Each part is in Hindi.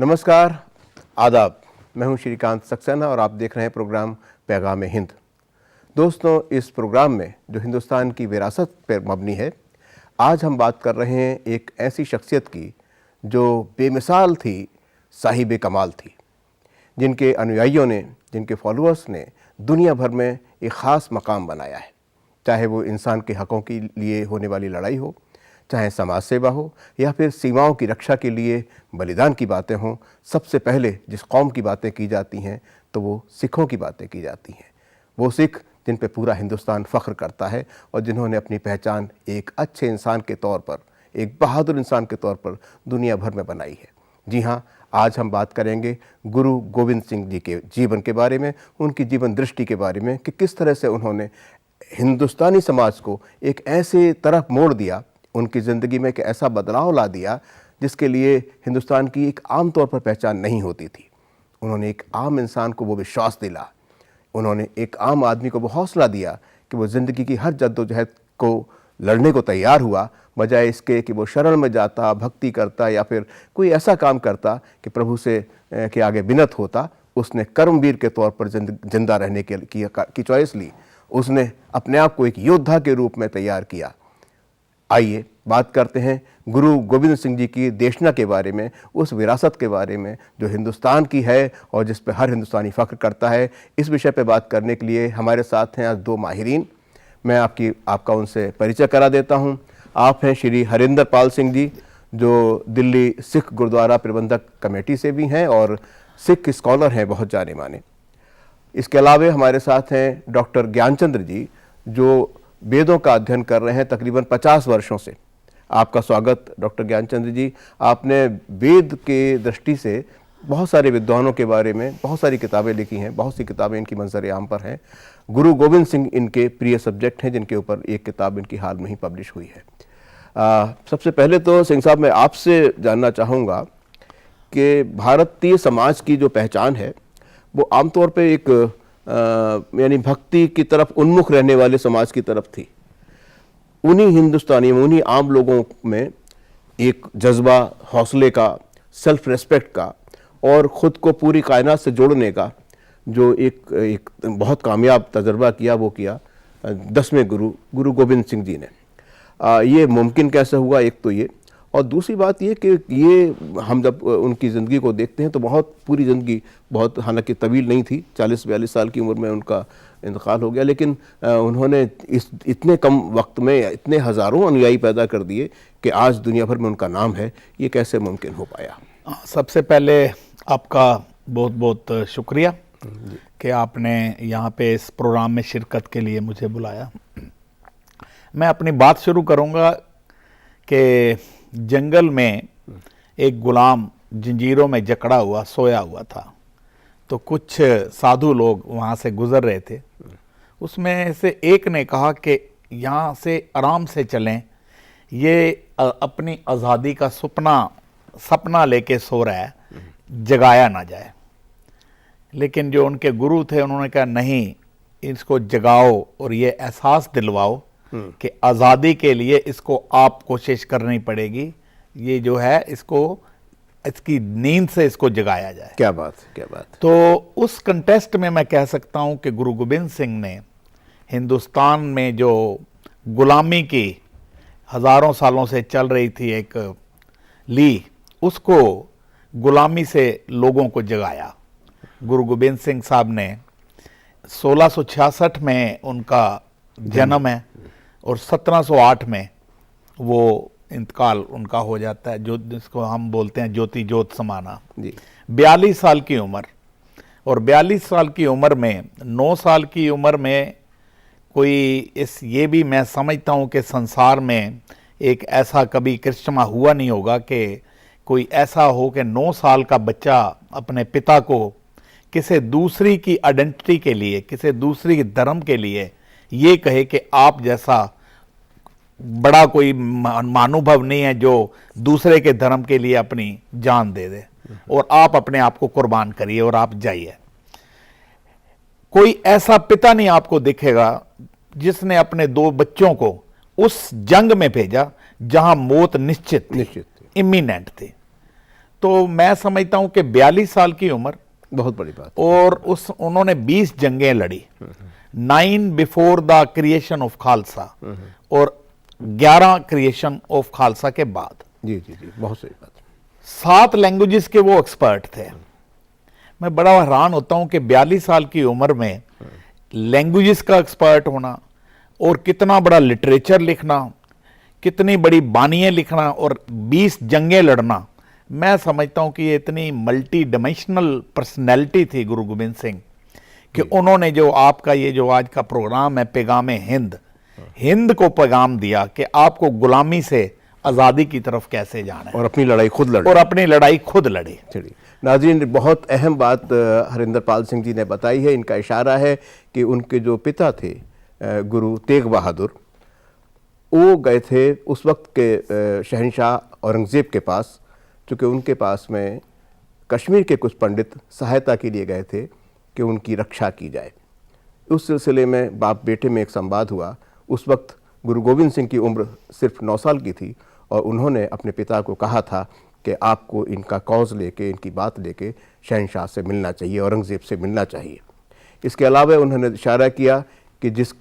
नमस्कार, आदाब। मैं हूं श्रीकांत सक्सेना और आप देख रहे हैं प्रोग्राम पैगाम हिंद। दोस्तों, इस प्रोग्राम में जो हिंदुस्तान की विरासत पर मबनी है, आज हम बात कर रहे हैं एक ऐसी शख्सियत की जो बेमिसाल थी, साहिब कमाल थी, जिनके अनुयायियों ने, जिनके फॉलोअर्स ने दुनिया भर में एक ख़ास मकाम बनाया है। चाहे वो इंसान के हक़ों के लिए होने वाली लड़ाई हो, चाहे समाज सेवा हो, या फिर सीमाओं की रक्षा के लिए बलिदान की बातें हों, सबसे पहले जिस कौम की बातें की जाती हैं तो वो सिखों की बातें की जाती हैं। वो सिख जिन पे पूरा हिंदुस्तान फ़ख्र करता है और जिन्होंने अपनी पहचान एक अच्छे इंसान के तौर पर, एक बहादुर इंसान के तौर पर दुनिया भर में बनाई है। जी हाँ, आज हम बात करेंगे गुरु गोविंद सिंह जी के जीवन के बारे में, उनकी जीवन दृष्टि के बारे में कि किस तरह से उन्होंने हिंदुस्तानी समाज को एक ऐसे तरफ मोड़ दिया, उनकी ज़िंदगी में एक ऐसा बदलाव ला दिया जिसके लिए हिंदुस्तान की एक आम तौर पर पहचान नहीं होती थी। उन्होंने एक आम इंसान को वो विश्वास दिला, उन्होंने एक आम आदमी को वो हौसला दिया कि वो ज़िंदगी की हर जद्दोजहद को लड़ने को तैयार हुआ, बजाय इसके कि वो शरण में जाता, भक्ति करता या फिर कोई ऐसा काम करता कि प्रभु से के आगे विनत होता। उसने कर्मवीर के तौर पर जिंदा रहने की चॉइस ली। उसने अपने आप को एक योद्धा के रूप में तैयार किया। आइए बात करते हैं गुरु गोविंद सिंह जी की देशना के बारे में, उस विरासत के बारे में जो हिंदुस्तान की है और जिस पर हर हिंदुस्तानी फ़ख्र करता है। इस विषय पर बात करने के लिए हमारे साथ हैं आज दो माहिरीन। मैं आपका उनसे परिचय करा देता हूं। आप हैं श्री हरिंदर पाल सिंह जी, जो दिल्ली सिख गुरुद्वारा प्रबंधक कमेटी से भी हैं और सिख स्कॉलर हैं बहुत जाने माने। इसके अलावा हमारे साथ हैं डॉक्टर ज्ञानचंद्र जी, जो वेदों का अध्ययन कर रहे हैं तकरीबन 50 वर्षों से। आपका स्वागत डॉक्टर ज्ञानचंद्र जी। आपने वेद के दृष्टि से बहुत सारे विद्वानों के बारे में बहुत सारी किताबें लिखी हैं, बहुत सी किताबें इनकी मंजर आम पर हैं। गुरु गोविंद सिंह इनके प्रिय सब्जेक्ट हैं, जिनके ऊपर एक किताब इनकी हाल में ही पब्लिश हुई है। सबसे पहले तो सिंह साहब, मैं आपसे जानना चाहूँगा कि भारतीय समाज की जो पहचान है वो आमतौर पर एक यानी भक्ति की तरफ उन्मुख रहने वाले समाज की तरफ थी। उन्हीं हिंदुस्तानी में, उन्हीं आम लोगों में एक जज्बा हौसले का, सेल्फ रेस्पेक्ट का और ख़ुद को पूरी कायनात से जोड़ने का जो एक बहुत कामयाब तजर्बा किया, वो किया 10वें गुरु गोविंद सिंह जी ने। ये मुमकिन कैसे हुआ, एक तो ये, और दूसरी बात ये कि ये हम जब उनकी ज़िंदगी को देखते हैं तो बहुत पूरी ज़िंदगी, बहुत हालांकि तवील नहीं थी, 40-42 साल की उम्र में उनका इंतकाल हो गया, लेकिन उन्होंने इतने कम वक्त में इतने हज़ारों अनुयायी पैदा कर दिए कि आज दुनिया भर में उनका नाम है। ये कैसे मुमकिन हो पाया? सबसे पहले आपका बहुत बहुत शुक्रिया कि आपने यहाँ पे इस प्रोग्राम में शिरकत के लिए मुझे बुलाया। मैं अपनी बात शुरू करूँगा कि जंगल में एक गुलाम जंजीरों में जकड़ा हुआ सोया हुआ था, तो कुछ साधु लोग वहाँ से गुज़र रहे थे। उसमें से एक ने कहा कि यहाँ से आराम से चलें, ये अपनी आज़ादी का सपना लेके सो रहा है, जगाया ना जाए। लेकिन जो उनके गुरु थे उन्होंने कहा नहीं, इसको जगाओ और ये एहसास दिलवाओ कि आज़ादी के लिए इसको आप कोशिश करनी पड़ेगी, ये जो है इसकी नींद से इसको जगाया जाए। क्या बात, क्या बात। तो उस कंटेस्ट में मैं कह सकता हूं कि गुरु गोविंद सिंह ने हिंदुस्तान में जो गुलामी की हज़ारों सालों से चल रही थी एक उसको गुलामी से लोगों को जगाया। गुरु गोविंद सिंह साहब ने 1666 में उनका जन्म है और 1708 में वो इंतकाल उनका हो जाता है, जो जिसको हम बोलते हैं ज्योति ज्योत समाना जी। 42 साल की उम्र, और 42 साल की उम्र में 9 साल की उम्र में ये भी मैं समझता हूँ कि संसार में एक ऐसा कभी करिश्मा हुआ नहीं होगा कि कोई ऐसा हो कि 9 साल का बच्चा अपने पिता को किसी दूसरी की आइडेंटिटी के लिए, किसी दूसरी धर्म के लिए ये कहे कि आप जैसा बड़ा कोई महानुभव नहीं है जो दूसरे के धर्म के लिए अपनी जान दे दे, और आप अपने आप को कुर्बान करिए और आप जाइए। कोई ऐसा पिता नहीं आपको दिखेगा जिसने अपने 2 बच्चों को उस जंग में भेजा जहां मौत निश्चित इमिनेंट थी। तो मैं समझता हूं कि 42 साल की उम्र, बहुत बड़ी बात। और उन्होंने 20 जंगें लड़ी, 9 before the creation of Khalsa और 11 क्रिएशन ऑफ खालसा के बाद। जी जी जी, बहुत सही बात। 7 लैंग्वेजेस के वो एक्सपर्ट थे। मैं बड़ा हैरान होता हूं कि 42 साल की उम्र में लैंग्वेजेस का एक्सपर्ट होना और कितना बड़ा लिटरेचर लिखना, कितनी बड़ी बानियां लिखना और 20 जंगें लड़ना। मैं समझता हूं कि ये इतनी मल्टी डायमेंशनल पर्सनैलिटी थी गुरु गोविंद सिंह कि उन्होंने जो आपका ये जो आज का प्रोग्राम है पैगाम हिंद, हिंद को पैगाम दिया कि आपको गुलामी से आज़ादी की तरफ कैसे जाना है, और अपनी लड़ाई खुद लड़ी, और अपनी लड़ाई खुद लड़ी। चलिए नाज़रीन, बहुत अहम बात हरिंदर पाल सिंह जी ने बताई है। इनका इशारा है कि उनके जो पिता थे गुरु तेग बहादुर, वो गए थे उस वक्त के शहंशाह औरंगज़ेब के पास, चूँकि उनके पास में कश्मीर के कुछ पंडित सहायता के लिए गए थे कि उनकी रक्षा की जाए। उस सिलसिले में बाप बेटे में एक संवाद हुआ। उस वक्त गुरु गोविंद सिंह की उम्र सिर्फ 9 साल की थी और उन्होंने अपने पिता को कहा था कि आपको इनका कॉज लेके, इनकी बात लेके शहंशाह से मिलना चाहिए, औरंगज़ेब से मिलना चाहिए। इसके अलावा उन्होंने इशारा किया कि जिस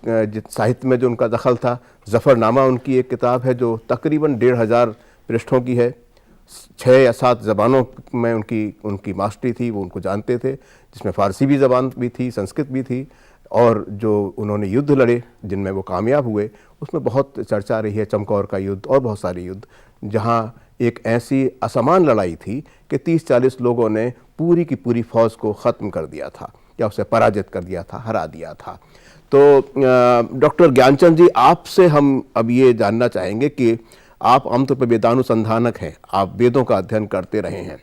साहित्य में जो उनका दखल था, ज़फ़रनामा उनकी एक किताब है जो तकरीबन 1500 पृष्ठों की है, 6 या 7 ज़बानों में उनकी मास्टरी थी, वो उनको जानते थे, जिसमें फ़ारसी भी ज़बान भी थी, संस्कृत भी थी, और जो उन्होंने युद्ध लड़े जिनमें वो कामयाब हुए, उसमें बहुत चर्चा रही है चमकौर का युद्ध और बहुत सारे युद्ध, जहाँ एक ऐसी असमान लड़ाई थी कि 30-40 लोगों ने पूरी की पूरी फ़ौज को ख़त्म कर दिया था या उसे पराजित कर दिया था, हरा दिया था। तो डॉक्टर ज्ञानचंद जी, आपसे हम अब ये जानना चाहेंगे कि आप आमतौर पर वेदानुसंधानक हैं, आप वेदों का अध्ययन करते रहे हैं।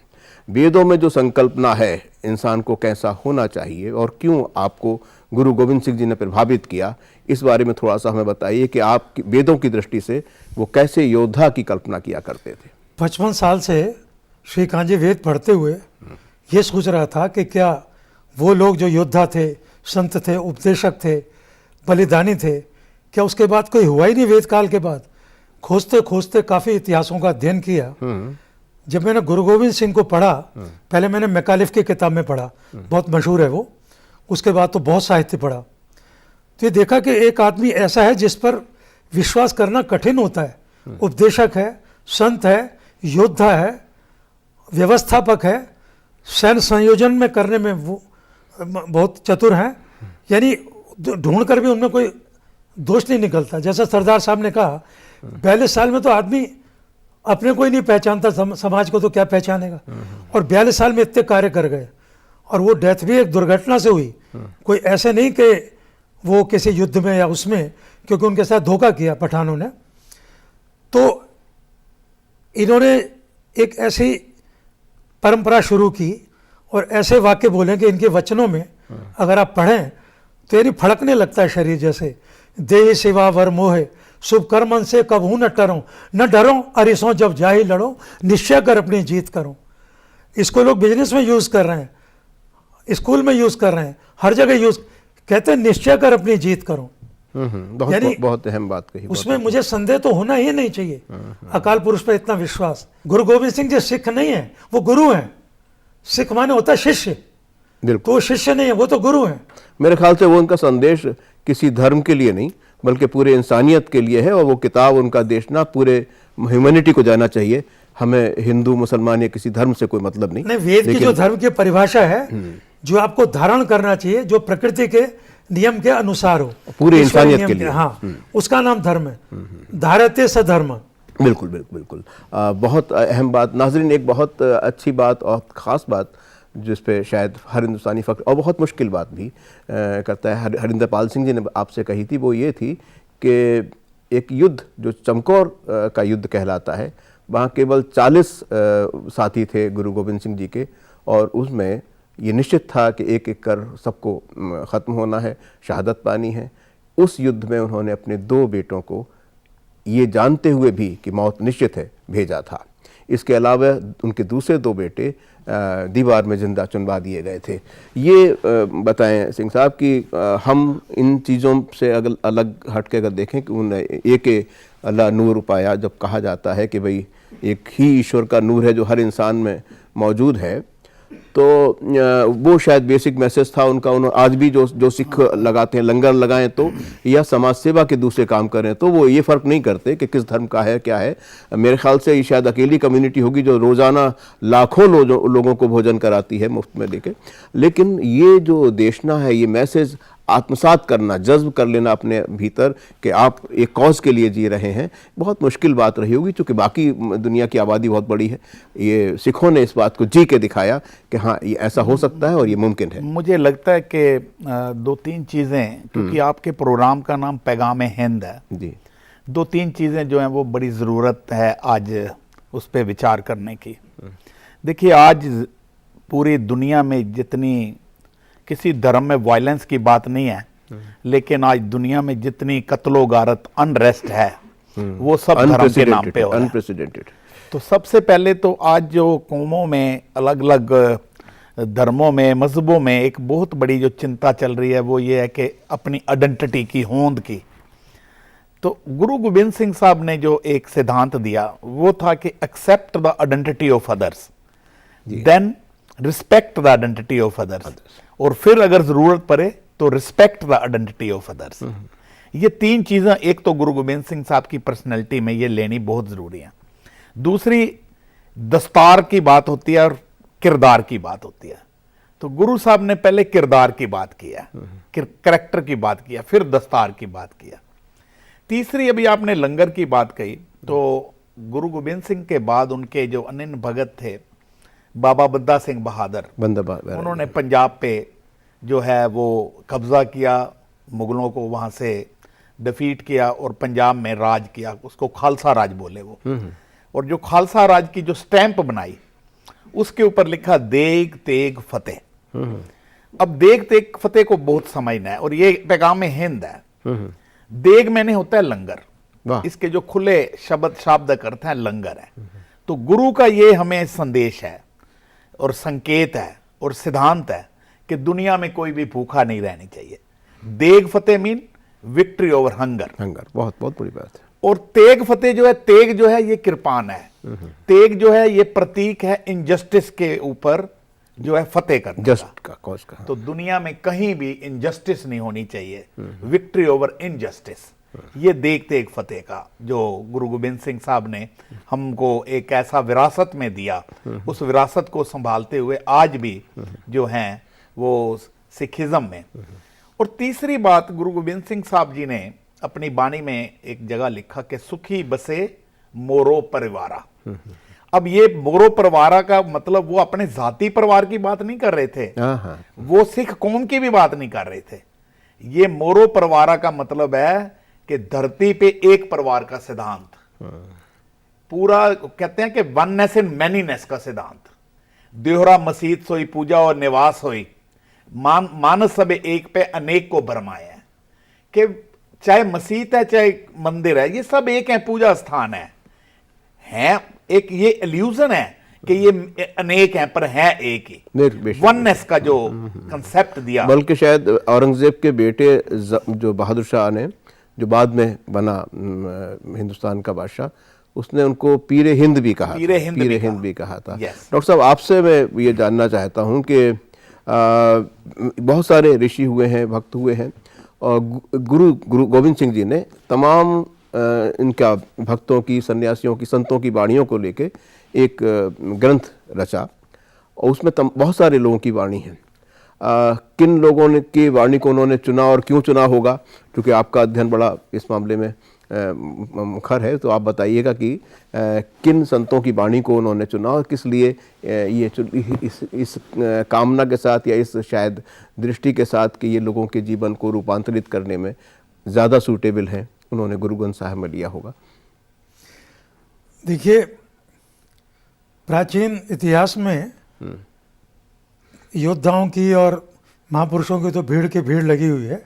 वेदों में जो संकल्पना है इंसान को कैसा होना चाहिए और क्यों आपको गुरु गोविंद सिंह जी ने प्रभावित किया, इस बारे में थोड़ा सा हमें बताइए कि आप वेदों की दृष्टि से वो कैसे योद्धा की कल्पना किया करते थे। 55 साल से श्रीकांत जी वेद पढ़ते हुए ये सोच रहा था कि क्या वो लोग जो योद्धा थे, संत थे, उपदेशक थे, बलिदानी थे, क्या उसके बाद कोई हुआ ही नहीं वेद काल के बाद। खोजते खोजते काफ़ी इतिहासों का अध्ययन किया। जब मैंने गुरु गोविंद सिंह को पढ़ा, पहले मैंने मैकालिफ की किताब में पढ़ा, बहुत मशहूर है वो, उसके बाद तो बहुत साहित्य पढ़ा, तो ये देखा कि एक आदमी ऐसा है जिस पर विश्वास करना कठिन होता है। उपदेशक है, संत है, योद्धा है, व्यवस्थापक है, सैन्य संयोजन में करने में वो बहुत चतुर हैं, यानी ढूंढ कर भी उनमें कोई दोष नहीं निकलता। जैसा सरदार साहब ने कहा, 42 साल में तो आदमी अपने को ही नहीं पहचानता, समाज को तो क्या पहचानेगा। और 42 साल में इतने कार्य कर गए, और वो डेथ भी एक दुर्घटना से हुई, कोई ऐसे नहीं कि वो किसी युद्ध में या उसमें, क्योंकि उनके साथ धोखा किया पठानों ने। तो इन्होंने एक ऐसी परंपरा शुरू की और ऐसे वाक्य बोले कि इनके वचनों में अगर आप पढ़ें तो यानी फड़कने लगता है शरीर जैसे। देह सेवा वर मोहे, शुभ कर्मन से कबहू न डरो, न डरो अरिसों जब जाहि लड़ो, निश्चय कर अपनी जीत करो। इसको लोग बिजनेस में यूज़ कर रहे हैं, स्कूल में यूज़ कर रहे हैं, हर जगह यूज़, कहते हैं निश्चय कर अपनी जीत करो। बहुत अहम बात कही। उसमें मुझे संदेह तो होना ही नहीं चाहिए। अकाल पुरुष पर इतना विश्वास। गुरु गोविंद सिंह जी सिख नहीं है, वो गुरु हैं। सिख माने होता है शिष्य, तो वो शिष्य नहीं है, वो तो गुरु हैं। मेरे ख्याल से वो उनका संदेश किसी धर्म के लिए नहीं बल्कि पूरे इंसानियत के लिए है, और वो किताब उनका देशना पूरे ह्यूमैनिटी को जाना चाहिए। हमें हिंदू मुसलमान या किसी धर्म से कोई मतलब नहीं। वेद की जो धर्म की परिभाषा है, जो आपको धारण करना चाहिए, जो प्रकृति के नियम के अनुसार हो, पूरे इंसानियत के लिए, हाँ, उसका नाम धर्म है। धारते सधर्म। बिल्कुल बिल्कुल बिल्कुल। बहुत अहम बात नाज़रीन, एक बहुत अच्छी बात और ख़ास बात जिस पे शायद हर हिंदुस्तानी फ़ख्र, और बहुत मुश्किल बात भी करता है, हरिंदर पाल सिंह जी ने आपसे कही थी, वो ये थी कि एक युद्ध जो चमकौर का युद्ध कहलाता है, वहाँ केवल 40 साथी थे गुरु गोविंद सिंह जी के, और उसमें ये निश्चित था कि एक एक कर सबको ख़त्म होना है, शहादत पानी है। उस युद्ध में उन्होंने अपने 2 बेटों को ये जानते हुए भी कि मौत निश्चित है भेजा था। इसके अलावा उनके दूसरे 2 बेटे दीवार में जिंदा चुनवा दिए गए थे। ये बताएं सिंह साहब कि हम इन चीज़ों से अगर अलग हट के अगर देखें कि उन एक अल्लाह नूर पाया, जब कहा जाता है कि भाई एक ही ईश्वर का नूर है जो हर इंसान में मौजूद है, तो वो शायद बेसिक मैसेज था उनका। उन्होंने आज भी जो सिख लगाते हैं, लंगर लगाएं तो या समाज सेवा के दूसरे काम करें, तो वो ये फ़र्क नहीं करते कि किस धर्म का है क्या है। मेरे ख्याल से ये शायद अकेली कम्युनिटी होगी जो रोज़ाना लाखों लोगों को भोजन कराती है मुफ्त में देके। लेकिन ये जो देशना है, ये मैसेज आत्मसात करना, जज्ब कर लेना अपने भीतर कि आप एक कॉज के लिए जी रहे हैं, बहुत मुश्किल बात रही होगी, क्योंकि बाकी दुनिया की आबादी बहुत बड़ी है। ये सिखों ने इस बात को जी के दिखाया कि हाँ, ये ऐसा हो सकता है और ये मुमकिन है। मुझे लगता है कि दो तीन चीज़ें, क्योंकि आपके प्रोग्राम का नाम पैगाम हिंद है जी, दो तीन चीज़ें जो हैं वो बड़ी ज़रूरत है आज उस पर विचार करने की। देखिए, आज पूरी दुनिया में जितनी, किसी धर्म में वायलेंस की बात नहीं है, लेकिन आज दुनिया में जितनी कत्लो गारत, अनरेस्ट है, वो सब धर्म के नाम पे हो रहा है। अनप्रेसिडेंटेड। तो सबसे पहले तो आज जो कौमों में, अलग अलग धर्मों में, मजहबों में एक बहुत बड़ी जो चिंता चल रही है वो ये है कि अपनी आइडेंटिटी की, होंद की। तो गुरु गोबिंद सिंह साहब ने जो एक सिद्धांत दिया वो था कि accept the identity of others, then respect the identity of others, और फिर अगर जरूरत पड़े तो respect the identity of others. ये तीन चीजें, एक तो गुरु गोबिंद सिंह साहब की पर्सनैलिटी में ये लेनी बहुत जरूरी है। दूसरी, दस्तार की बात होती है और किरदार की बात होती है। तो गुरु साहब ने पहले किरदार की बात किया, करैक्टर की बात किया, फिर दस्तार की बात किया। तीसरी, अभी आपने लंगर की बात कही, तो गुरु गोबिंद सिंह के बाद उनके जो अनिल भगत थे, बाबा बंदा सिंह बहादुर, उन्होंने पंजाब पे जो है वो कब्जा किया, मुगलों को वहां से डिफीट किया और पंजाब में राज किया। उसको खालसा राज बोले वो। और जो खालसा राज की जो स्टैंप बनाई, उसके ऊपर लिखा देग तेग फतेह। अब देग तेग फतेह को बहुत समझना है, और ये पैगाम हिंद है। देग मैंने होता है लंगर, इसके जो खुले शब्द शाब्दिक अर्थ है लंगर है। तो गुरु का ये हमें संदेश है और संकेत है और सिद्धांत है कि दुनिया में कोई भी भूखा नहीं रहनी चाहिए। देग फतेह मीन विक्ट्री ओवर हंगर। बहुत बहुत बड़ी बात है। और तेग फतेह जो है, तेग जो है ये कृपान है, तेग जो है ये प्रतीक है इनजस्टिस के ऊपर जो है फतेह करने जस्ट का, कॉज का। तो दुनिया में कहीं भी इनजस्टिस नहीं होनी चाहिए, विक्ट्री ओवर इनजस्टिस। ये देग तेग फतेह का जो गुरु गोबिंद सिंह साहब ने हमको एक ऐसा विरासत में दिया, उस विरासत को संभालते हुए आज भी जो हैं वो सिखिज्म में। और तीसरी बात, गुरु गोबिंद सिंह साहब जी ने अपनी बाणी में एक जगह लिखा कि सुखी बसे मोरो परिवारा। अब ये मोरो परिवारा का मतलब वो अपने जाति परिवार की बात नहीं कर रहे थे, वो सिख कौम की भी बात नहीं कर रहे थे। ये मोरो परिवारा का मतलब है कि धरती पे एक परिवार का सिद्धांत, पूरा कहते हैं कि वननेस इन मैनीनेस का सिद्धांत। देहरा मसीत सोई पूजा और निवास होई, मानस सब एक पे अनेक को भरमाए हैं। कि चाहे मसीत है चाहे मंदिर है, ये सब एक है, पूजा स्थान है एक, ये इल्यूजन है कि ये अनेक हैं पर है एक ही। वननेस का जो कंसेप्ट दिया, बल्कि शायद औरंगजेब के बेटे जो बहादुर शाह ने, जो बाद में बना हिंदुस्तान का बादशाह, उसने उनको पीरे हिंद भी कहा, पीरे हिंद भी कहा था। डॉक्टर साहब, आपसे मैं ये जानना चाहता हूँ कि बहुत सारे ऋषि हुए हैं, भक्त हुए हैं, और गुरु गोविंद सिंह जी ने तमाम इनका भक्तों की, सन्यासियों की, संतों की वाणियों को लेके एक ग्रंथ रचा, और उसमें बहुत सारे लोगों की वाणी है। किन लोगों ने की वाणी को उन्होंने चुना और क्यों चुना होगा, क्योंकि आपका अध्ययन बड़ा इस मामले में मुखर है, तो आप बताइएगा कि किन संतों की वाणी को उन्होंने चुना और किस लिए ये इस कामना के साथ या इस शायद दृष्टि के साथ कि ये लोगों के जीवन को रूपांतरित करने में ज़्यादा सूटेबल हैं, उन्होंने गुरु ग्रंथ साहिब में लिया होगा। देखिए, प्राचीन इतिहास में योद्धाओं की और महापुरुषों की तो भीड़ की भीड़ लगी हुई है।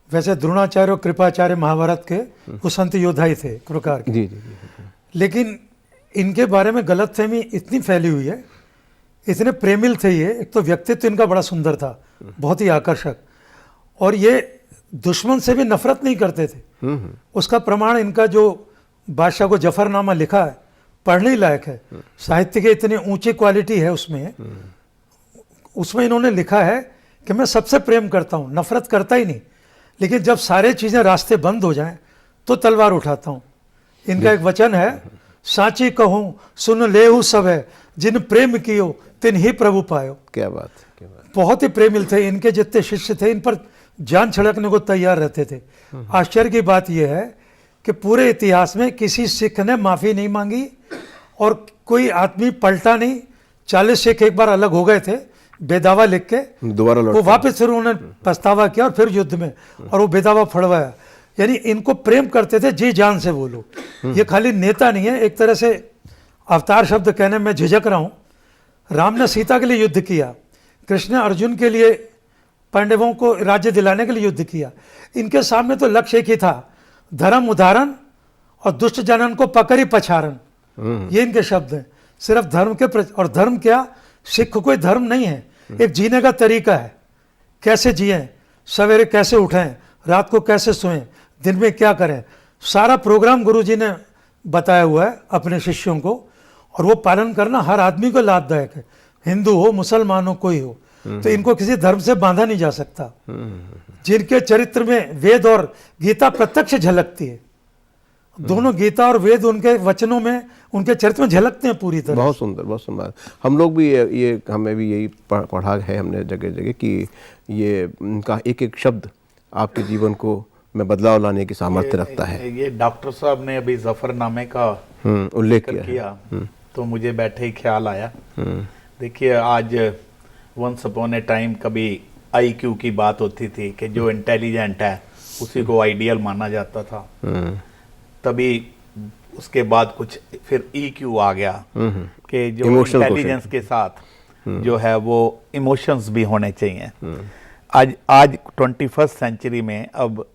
वैसे द्रोणाचार्य और कृपाचार्य महाभारत के वो संत योद्धा ही थे, एक प्रकार के। जी। लेकिन इनके बारे में गलतफहमी इतनी फैली हुई है, इतने प्रेमिल थे ये। एक तो व्यक्तित्व इनका बड़ा सुंदर था, बहुत ही आकर्षक, और ये दुश्मन से भी नफरत नहीं करते थे। उसका प्रमाण इनका जो बादशाह को जफरनामा लिखा है, पढ़ने लायक है। साहित्य की इतनी ऊंची क्वालिटी है उसमें। उसमें इन्होंने लिखा है कि मैं सबसे प्रेम करता हूँ, नफरत करता ही नहीं, लेकिन जब सारे चीज़ें रास्ते बंद हो जाएं तो तलवार उठाता हूँ। इनका एक वचन है, साची कहूँ सुन लेहु सब है, जिन प्रेम कियो तिन ही प्रभु पायो। क्या बात है, क्या बात। बहुत ही प्रेमिल थे। इनके जितने शिष्य थे इन पर जान छिड़कने को तैयार रहते थे। आश्चर्य की बात यह है कि पूरे इतिहास में किसी सिख ने माफ़ी नहीं मांगी और कोई आदमी पलटा नहीं। 40 सिख एक बार अलग हो गए थे बेदावा लिख के, दोबारा वो वापस फिर उन्होंने पछतावा किया और फिर युद्ध में, और वो बेदावा फड़वाया। यानी इनको प्रेम करते थे जी जान से वो लोग। ये खाली नेता नहीं है, एक तरह से अवतार शब्द कहने में झिझक रहा हूँ। राम ने सीता के लिए युद्ध किया, कृष्ण ने अर्जुन के लिए पांडवों को राज्य दिलाने के लिए युद्ध किया। इनके सामने तो लक्ष्य एक ही था, धर्म उदाहरण और दुष्ट जनन को पकड़ी पछारण। ये इनके शब्द हैं, सिर्फ धर्म के और धर्म क्या, सिख कोई धर्म नहीं है, एक जीने का तरीका है। कैसे जिएं, सवेरे कैसे उठें, रात को कैसे सोएं, दिन में क्या करें, सारा प्रोग्राम गुरुजी ने बताया हुआ है अपने शिष्यों को, और वो पालन करना हर आदमी को लाभदायक है, हिंदू हो मुसलमान हो कोई हो। तो इनको किसी धर्म से बांधा नहीं जा सकता। जिनके चरित्र में वेद और गीता प्रत्यक्ष झलकती है, दोनों गीता और वेद उनके वचनों में, उनके चरित्र में झलकते हैं पूरी तरह। बहुत सुंदर, बहुत सुंदर। हम लोग भी ये हमें भी यही पढ़ा है हमने जगह जगह कि ये उनका एक एक शब्द आपके जीवन को में बदलाव लाने की सामर्थ्य रखता है। ये डॉक्टर साहब ने अभी जफरनामे का उल्लेख किया तो मुझे बैठे ही ख्याल आया। देखिए, आज वंस अपॉन ए टाइम कभी IQ की बात होती थी कि जो इंटेलिजेंट है उसी को आइडियल माना जाता था। तभी उसके बाद कुछ फिर EQ आ गया कि जो इंटेलिजेंस के साथ जो है वो इमोशंस भी होने चाहिए। आज 21st सेंचुरी में अब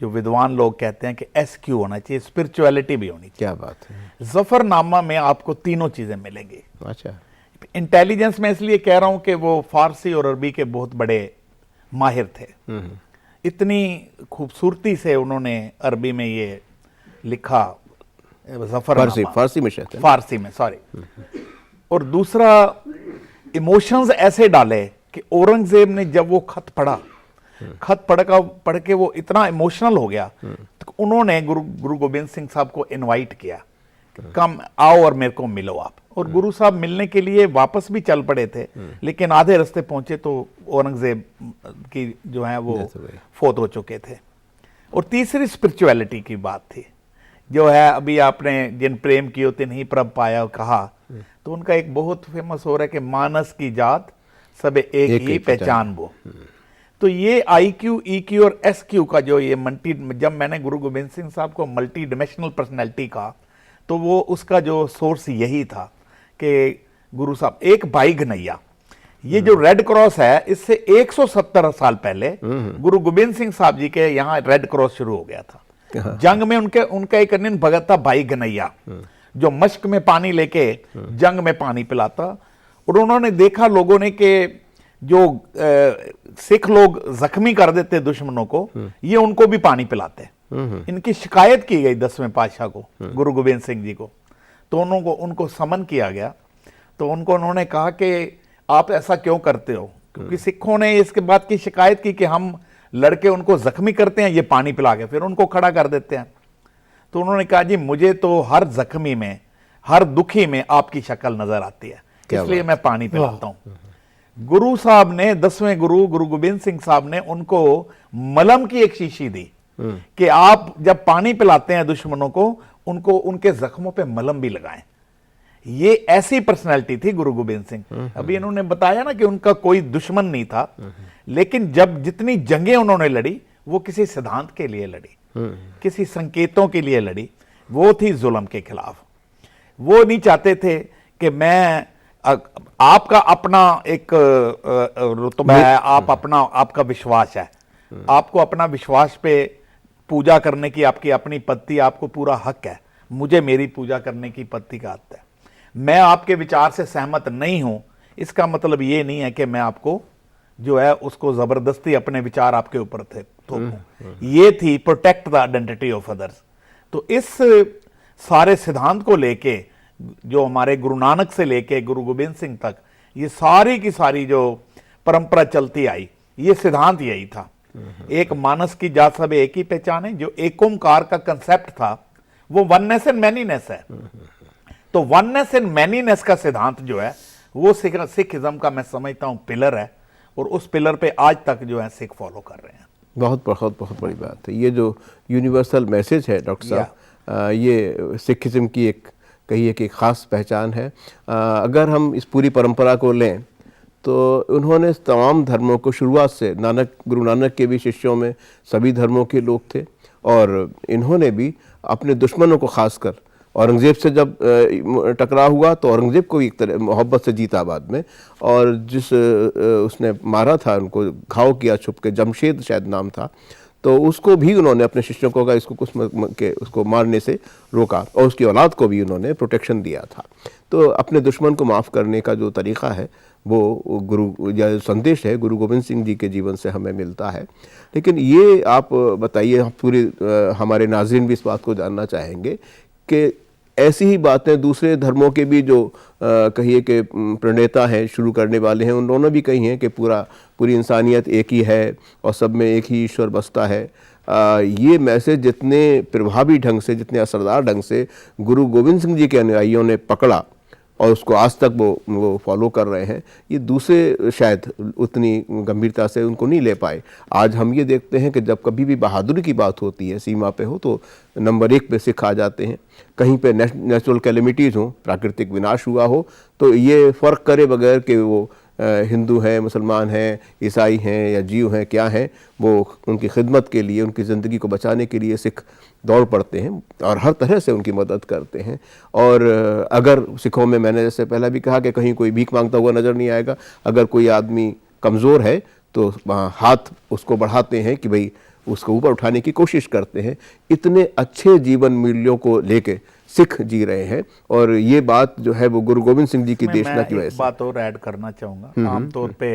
जो विद्वान लोग कहते हैं कि SQ होना चाहिए, स्पिरिचुअलिटी भी होनी चाहिए। क्या बात है। जफरनामा में आपको तीनों चीजें मिलेंगी। अच्छा। इंटेलिजेंस में इसलिए कह रहा हूं कि वो फारसी और अरबी के बहुत बड़े माहिर थे। इतनी खूबसूरती से उन्होंने अरबी में ये लिखा, जफरनामा फारसी में शायद, फारसी में, सॉरी। और दूसरा, इमोशंस ऐसे डाले कि औरंगजेब ने जब वो खत पढ़ के वो इतना इमोशनल हो गया तो उन्होंने गुरु गोबिंद सिंह साहब को इनवाइट किया, कम आओ और मेरे को मिलो आप। और गुरु साहब मिलने के लिए वापस भी चल पड़े थे, लेकिन आधे रास्ते पहुंचे तो औरंगजेब की जो है वो फौत हो चुके थे। और तीसरी स्पिरिचुअलिटी की बात थी, जो है अभी आपने जिन प्रेम कियो तिन ही प्रभ पाया कहा, तो उनका एक बहुत फेमस हो रहा है कि मानस की जात सब एक ही पहचान वो। तो ये IQ, EQ और SQ का जो ये जब मैंने गुरु गोबिंद सिंह साहब को मल्टी डिमेंशनल पर्सनैलिटी कहा तो वो उसका जो सोर्स यही था कि गुरु साहब एक भाई घनैया, ये जो रेड क्रॉस है इससे 170 साल पहले गुरु गोबिंद सिंह साहब जी के यहाँ रेड क्रॉस शुरू हो गया था। जंग में उनका एक अन्य भगत था भाई घनैया, जो मश्क में पानी लेके जंग में पानी पिलाता। और उन्होंने देखा लोगों ने कि जो सिख लोग जख्मी कर देते दुश्मनों को, ये उनको भी पानी पिलाते। इनकी शिकायत की गई 10वें पातशाह को, गुरु गोबिंद सिंह जी को। तो उनको समन किया गया। तो उन्होंने कहा कि आप ऐसा क्यों करते हो, क्योंकि सिखों ने इसके बाद की शिकायत की कि हम लड़के उनको जख्मी करते हैं, ये पानी पिला के फिर उनको खड़ा कर देते हैं। तो उन्होंने कहा जी मुझे तो हर जख्मी में, हर दुखी में आपकी शक्ल नजर आती है, इसलिए मैं पानी पिलाता हूं। गुरु साहब ने 10वें गुरु गोबिंद सिंह साहब ने उनको मलहम की एक शीशी दी कि आप जब पानी पिलाते हैं दुश्मनों को, उनको उनके जख्मों पे मलहम भी लगाएं। ये ऐसी पर्सनैलिटी थी गुरु गोबिंद सिंह। अभी इन्होंने बताया ना कि उनका कोई दुश्मन नहीं था, लेकिन जब जितनी जंगें उन्होंने लड़ी वो किसी सिद्धांत के लिए लड़ी, किसी संकेतों के लिए लड़ी, वो थी जुल्म के खिलाफ। वो नहीं चाहते थे कि मैं आपका अपना एक रुतबा है, आपका विश्वास है, आपको अपना विश्वास पे पूजा करने की आपकी अपनी पत्ती, आपको पूरा हक है, मुझे मेरी पूजा करने की पत्ती का हक है। मैं आपके विचार से सहमत नहीं हूं, इसका मतलब ये नहीं है कि मैं आपको जो है उसको जबरदस्ती अपने विचार आपके ऊपर थे थोपूं। ये थी protect the identity of others. तो इस सारे सिद्धांत को लेके जो हमारे गुरु नानक से लेके गुरु गोविंद सिंह तक ये सारी की सारी जो परंपरा चलती आई, ये सिद्धांत यही था, एक मानस की जात सब एक ही पहचान है। जो एक ओंकार का कंसेप्ट था वो वननेस एंड मैनीनेस है। तो वननेस एंड मैनीनेस का सिद्धांत जो है वो सिखिज्म का मैं समझता हूँ पिलर है, और उस पिलर पे आज तक जो है सिख फॉलो कर रहे हैं। बहुत बहुत बहुत बड़ी बात है। ये जो यूनिवर्सल मैसेज है डॉक्टर साहब, ये सिखिज्म की एक कहिए कि ख़ास पहचान है। अगर हम इस पूरी परंपरा को लें तो उन्होंने तमाम धर्मों को शुरुआत से, गुरु नानक के भी शिष्यों में सभी धर्मों के लोग थे, और इन्होंने भी अपने दुश्मनों को खासकर औरंगज़ेब से जब टकराव हुआ तो औरंगज़ेब को एक तरह मोहब्बत से जीता बाद में, और जिस उसने मारा था, उनको घाव किया छुप के, जमशेद शायद नाम था, तो उसको भी उन्होंने अपने शिष्यों को कहा इसको कुछ के उसको मारने से रोका, और उसकी औलाद को भी उन्होंने प्रोटेक्शन दिया था। तो अपने दुश्मन को माफ़ करने का जो तरीक़ा है वो गुरु या संदेश है गुरु गोविंद सिंह जी के जीवन से हमें मिलता है। लेकिन ये आप बताइए, पूरी हमारे नाज़रीन भी इस बात को जानना चाहेंगे कि ऐसी ही बातें दूसरे धर्मों के भी जो कहिए कि प्रणेता हैं, शुरू करने वाले हैं, उन्होंने भी कही हैं कि पूरी इंसानियत एक ही है और सब में एक ही ईश्वर बसता है। ये मैसेज जितने प्रभावी ढंग से, जितने असरदार ढंग से गुरु गोविंद सिंह जी के अनुयायियों ने पकड़ा और उसको आज तक वो फॉलो कर रहे हैं, ये दूसरे शायद उतनी गंभीरता से उनको नहीं ले पाए। आज हम ये देखते हैं कि जब कभी भी बहादुरी की बात होती है, सीमा पे हो, तो नंबर 1 पे सिख आ जाते हैं। कहीं पे नेचुरल कैलेमिटीज़ हो, प्राकृतिक विनाश हुआ हो, तो ये फ़र्क करे बगैर कि वो हिंदू हैं, मुसलमान हैं, ईसाई हैं या जीव हैं, क्या हैं, वो उनकी खिदमत के लिए, उनकी ज़िंदगी को बचाने के लिए सिख दौड़ पड़ते हैं और हर तरह से उनकी मदद करते हैं। और अगर सिखों में, मैंने जैसे पहले भी कहा कि कहीं कोई भीख मांगता हुआ नज़र नहीं आएगा। अगर कोई आदमी कमज़ोर है तो हाथ उसको बढ़ाते हैं कि भाई उसको ऊपर उठाने की कोशिश करते हैं। इतने अच्छे जीवन मूल्यों को लेके सिख जी रहे हैं, और ये बात जो है वो गुरु गोविंद सिंह जी की देशना की वजह से। बात और ऐड करना चाहूँगा। आमतौर पे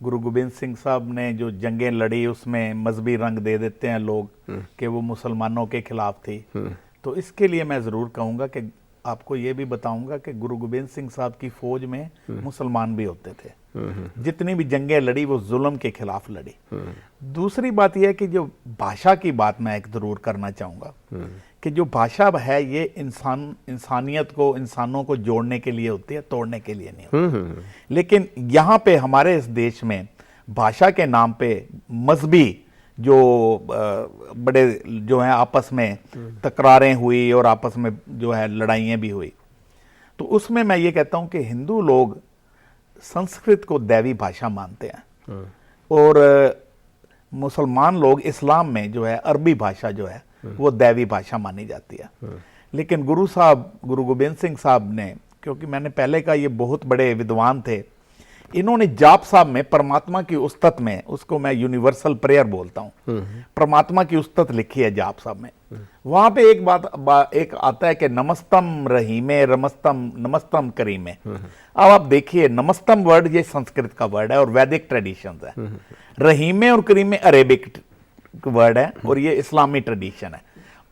गुरु गोविंद सिंह साहब ने जो जंगें लड़ी उसमें मजहबी रंग दे देते हैं लोग कि वो मुसलमानों के खिलाफ थी। तो इसके लिए मैं ज़रूर कहूँगा कि आपको ये भी बताऊंगा कि गुरु गोविंद सिंह साहब की फौज में मुसलमान भी होते थे। जितनी भी जंगें लड़ी वो जुल्म के खिलाफ लड़ी। दूसरी बात यह है कि जो भाषा की बात मैं एक जरूर करना चाहूँगा कि जो भाषा है ये इंसानियत को, इंसानों को जोड़ने के लिए होती है, तोड़ने के लिए नहीं होती। लेकिन यहाँ पे हमारे इस देश में भाषा के नाम पे मजहबी जो बड़े जो हैं आपस में तकरारें हुई और आपस में जो है लड़ाइयाँ भी हुई, तो उसमें मैं ये कहता हूँ कि हिंदू लोग संस्कृत को दैवी भाषा मानते हैं और मुसलमान लोग इस्लाम में जो है अरबी भाषा जो है वो दैवी भाषा मानी जाती है। लेकिन गुरु गोविंद सिंह साहब ने, क्योंकि मैंने पहले कहा ये बहुत बड़े विद्वान थे, इन्होंने जाप साहब में परमात्मा की उस्तत में, उसको मैं यूनिवर्सल प्रेयर बोलता हूँ, परमात्मा की उस्तत लिखी है जाप साहब में। वहां पे एक बात एक आता है कि नमस्तम रहीमे रमस्तम नमस्तम करीमे। अब आप देखिए, नमस्तम वर्ड ये संस्कृत का वर्ड है और वैदिक ट्रेडिशन है। रहीमे और करीमे अरेबिक वर्ड है और ये इस्लामी ट्रेडिशन है।